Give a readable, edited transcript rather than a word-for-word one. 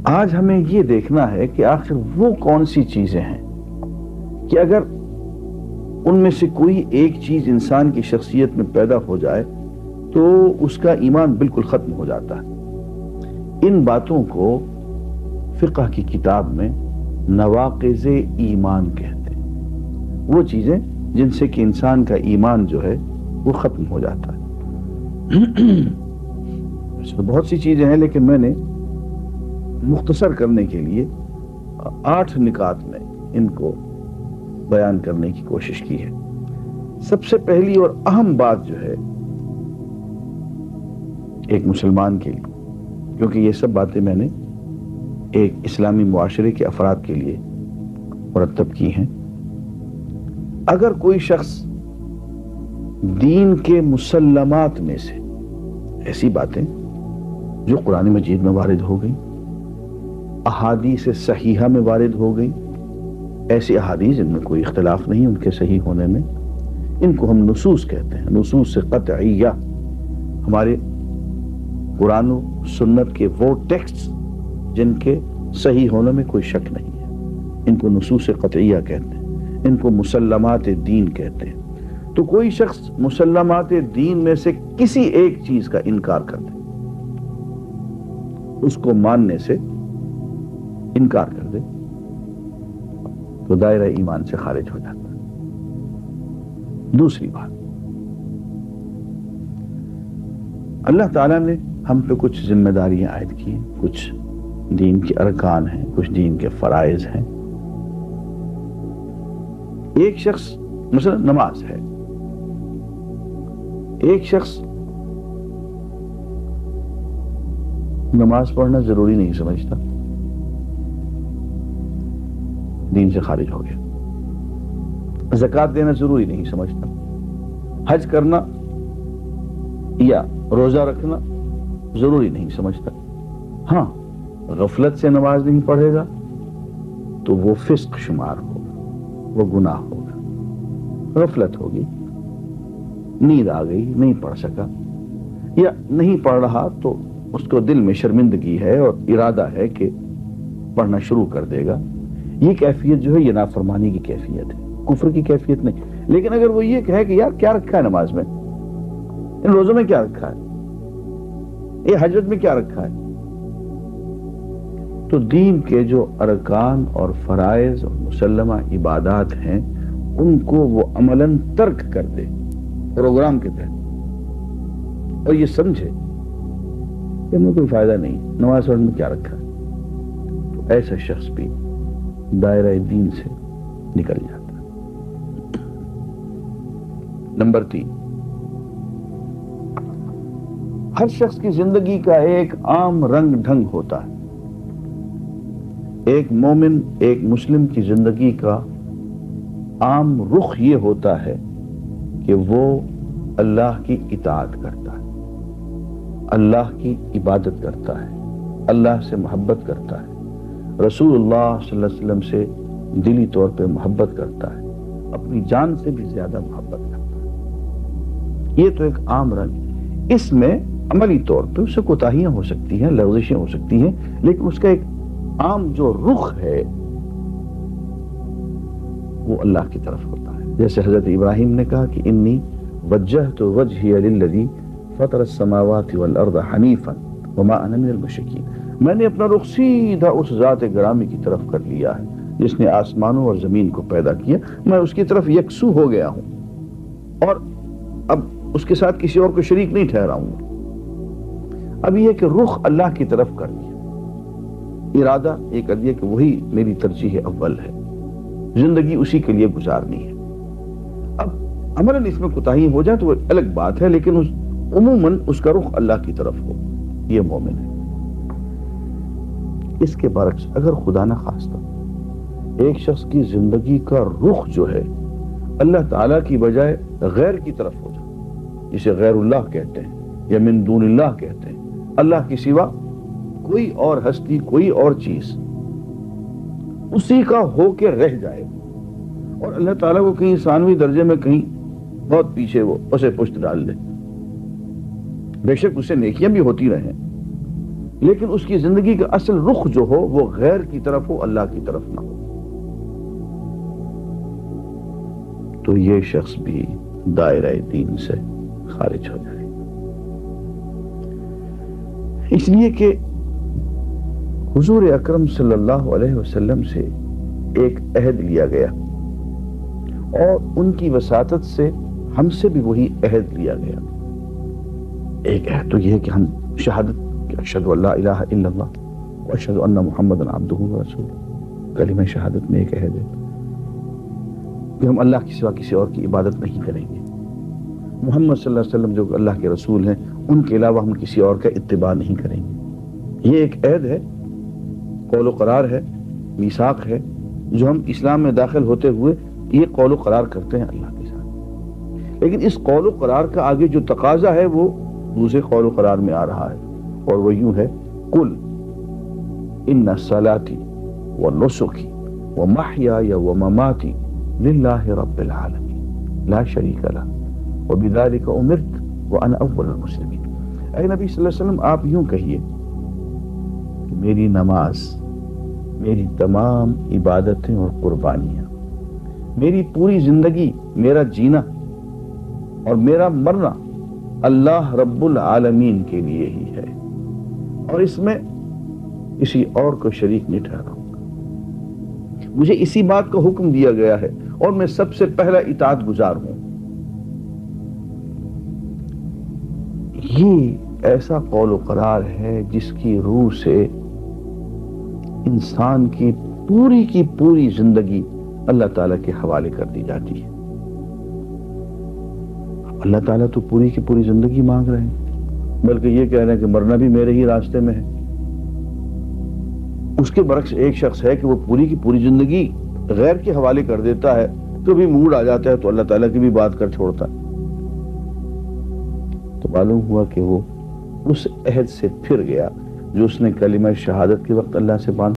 آج ہمیں یہ دیکھنا ہے کہ آخر وہ کون سی چیزیں ہیں کہ اگر ان میں سے کوئی ایک چیز انسان کی شخصیت میں پیدا ہو جائے تو اس کا ایمان بالکل ختم ہو جاتا ہے۔ ان باتوں کو فقہ کی کتاب میں نواقض ایمان کہتے ہیں، وہ چیزیں جن سے کہ انسان کا ایمان جو ہے وہ ختم ہو جاتا ہے۔ اس میں بہت سی چیزیں ہیں لیکن میں نے مختصر کرنے کے لیے 8 نکات میں ان کو بیان کرنے کی کوشش کی ہے۔ سب سے پہلی اور اہم بات جو ہے ایک مسلمان کے لیے، کیونکہ یہ سب باتیں میں نے ایک اسلامی معاشرے کے افراد کے لیے مرتب کی ہیں، اگر کوئی شخص دین کے مسلمات میں سے ایسی باتیں جو قرآن مجید میں وارد ہو گئی، احادیث صحیحہ میں وارد ہو گئی، ایسی احادیث جن میں کوئی اختلاف نہیں ان کے صحیح ہونے میں، ان کو ہم نصوص کہتے ہیں، نصوص قطعیہ، ہمارے قرآن و سنت کے وہ ٹیکسٹ جن کے صحیح ہونے میں کوئی شک نہیں ہے، ان کو نصوص قطعیہ کہتے ہیں، ان کو مسلمات دین کہتے ہیں۔ تو کوئی شخص مسلمات دین میں سے کسی ایک چیز کا انکار کر دے، اس کو ماننے سے انکار کر دے تو دائرہ ایمان سے خارج ہو جاتا ہے۔ دوسری بات، اللہ تعالیٰ نے ہم پہ کچھ ذمہ داریاں عائد کی ہیں، کچھ دین کے ارکان ہیں، کچھ دین کے فرائض ہیں۔ ایک شخص مثلا نماز ہے، ایک شخص نماز پڑھنا ضروری نہیں سمجھتا، دین سے خارج ہو گیا۔ زکوٰۃ دینا ضروری نہیں سمجھتا، حج کرنا یا روزہ رکھنا ضروری نہیں سمجھتا۔ ہاں، غفلت سے نماز نہیں پڑھے گا تو وہ فسق شمار ہوگا، وہ گناہ ہوگا۔ غفلت ہوگی، نیند آ گئی، نہیں پڑھ سکا، یا نہیں پڑھ رہا تو اس کو دل میں شرمندگی ہے اور ارادہ ہے کہ پڑھنا شروع کر دے گا، یہ کیفیت جو ہے یہ نافرمانی کی کیفیت ہے، کفر کی کیفیت نہیں۔ لیکن اگر وہ یہ کہے کہ یار کیا رکھا ہے نماز میں، ان روزوں میں کیا رکھا ہے، یہ حجت میں کیا رکھا ہے، تو دین کے جو ارکان اور فرائض اور مسلمہ عبادات ہیں ان کو وہ عملاً ترک کر دے پروگرام کے تحت، اور یہ سمجھے کہ ہمیں کوئی فائدہ نہیں، نماز پڑھنے میں کیا رکھا ہے، تو ایسا شخص بھی دائرہ دین سے نکل جاتا ہے۔ نمبر 3، ہر شخص کی زندگی کا ایک عام رنگ ڈھنگ ہوتا ہے۔ ایک مومن، ایک مسلم کی زندگی کا عام رخ یہ ہوتا ہے کہ وہ اللہ کی اطاعت کرتا ہے، اللہ کی عبادت کرتا ہے، اللہ سے محبت کرتا ہے، رسول اللہ صلی اللہ علیہ وسلم سے دلی طور پہ محبت کرتا ہے، اپنی جان سے بھی زیادہ محبت کرتا ہے۔ یہ تو ایک عام رنگ، اس میں عملی طور پہ اس سے کوتاہیاں ہو سکتی ہیں، لغزشیں ہو سکتی ہیں، لیکن اس کا ایک عام جو رخ ہے وہ اللہ کی طرف ہوتا ہے۔ جیسے حضرت ابراہیم نے کہا کہ انی وجہت وجہی للذی فطر السماوات والارض حنیفا وما انا من المشرکین، میں نے اپنا رخ سیدھا اس ذات گرامی کی طرف کر لیا ہے جس نے آسمانوں اور زمین کو پیدا کیا، میں اس کی طرف یکسو ہو گیا ہوں اور اب اس کے ساتھ کسی اور کو شریک نہیں ٹھہراؤں گا۔ اب یہ کہ رخ اللہ کی طرف کر دیا، ارادہ یہ کر دیا کہ وہی میری ترجیح اول ہے، زندگی اسی کے لیے گزارنی ہے۔ اب عملاً اس میں کوتاہی ہو جائے تو وہ الگ بات ہے، لیکن عموماً اس کا رخ اللہ کی طرف ہو، یہ مومن ہے۔ اس کے برعکس اگر خدا نہ خواستہ ایک شخص کی زندگی کا رخ جو ہے اللہ تعالیٰ کی بجائے غیر کی طرف ہو جائے، جسے غیر اللہ کہتے ہیں یا من دون اللہ کہتے ہیں، اللہ کی سوا کوئی اور ہستی، کوئی اور چیز اسی کا ہو کے رہ جائے، اور اللہ تعالیٰ کو کہیں ثانوی درجے میں کہیں بہت پیچھے وہ اسے پشت ڈال دے، بے شک اسے نیکیاں بھی ہوتی رہیں لیکن اس کی زندگی کا اصل رخ جو ہو وہ غیر کی طرف ہو، اللہ کی طرف نہ ہو، تو یہ شخص بھی دائرہ دین سے خارج ہو جائے۔ اس لیے کہ حضور اکرم صلی اللہ علیہ وسلم سے ایک عہد لیا گیا، اور ان کی وساطت سے ہم سے بھی وہی عہد لیا گیا۔ ایک عہد تو یہ ہے کہ ہم شہادت کہ اشہد ان لا الہ الا اللہ واشہد ان محمد عبدہ ورسولہ، کلمہ شہادت میں ایک عہد ہے کہ ہم اللہ کے سوا کسی اور کی عبادت نہیں کریں گے، محمد صلی اللہ علیہ وسلم جو اللہ کے رسول ہیں ان کے علاوہ ہم کسی اور کا اتباع نہیں کریں گے۔ یہ ایک عہد ہے، قول و قرار ہے، میثاق ہے، جو ہم اسلام میں داخل ہوتے ہوئے یہ قول و قرار کرتے ہیں اللہ کے ساتھ۔ لیکن اس قول و قرار کا آگے جو تقاضا ہے وہ دوسرے قول و قرار میں آ رہا ہے، اور وہ یوں ہے، قل ان صلاتی ونسکی ومحیای ومماتی للہ رب العالمین لا شریک لہ وبذلک امرت وانا اول المسلمین۔ اے نبی صلی اللہ علیہ وسلم، آپ یوں کہیے کہ میری نماز، میری تمام عبادتیں اور قربانیاں، میری پوری زندگی، میرا جینا اور میرا مرنا اللہ رب العالمین کے لیے ہی ہے، اور اس میں کسی اور کو شریک نہیں ٹھہراؤں گا۔ مجھے اسی بات کا حکم دیا گیا ہے اور میں سب سے پہلا اطاعت گزار ہوں۔ یہ ایسا قول و قرار ہے جس کی روح سے انسان کی پوری زندگی اللہ تعالیٰ کے حوالے کر دی جاتی ہے۔ اللہ تعالیٰ تو پوری کی پوری زندگی مانگ رہے ہیں، بلکہ یہ کہہ رہے ہیں کہ مرنا بھی میرے ہی راستے میں ہے۔ اس کے برعکس ایک شخص ہے کہ وہ پوری کی پوری زندگی غیر کے حوالے کر دیتا ہے، کبھی موڈ آ جاتا ہے تو اللہ تعالیٰ کی بھی بات کر چھوڑتا ہے۔ تو معلوم ہوا کہ وہ اس عہد سے پھر گیا جو اس نے کلمہ شہادت کے وقت اللہ سے باندھا۔